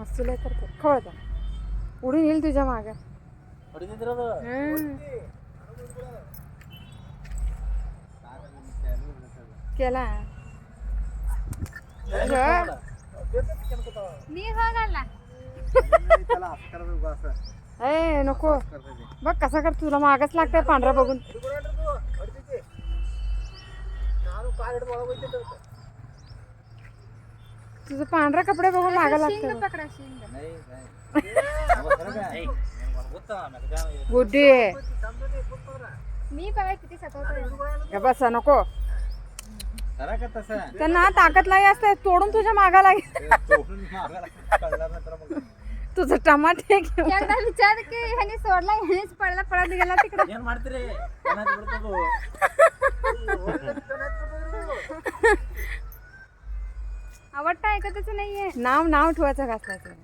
हसले तर खवळता उडून येईल तुझ्या मागे केला ए नको बघ कसा कर तुला मागच लागतंय पांढरा बघून तुझं पांढरा कपडे बघून मागा लागतं गुड्डी मी बघा किती सतवतोय बसा नको त्यांना ताकद लाई असते तोडून तुझ्या मागा लागेल तुझं टमाटे एकदा विचार की ह्याने सोडला ह्यानेच पडला पळत गेला तिकडे आवडता ऐकतच नाहीये नाव ठेवायचं घातलं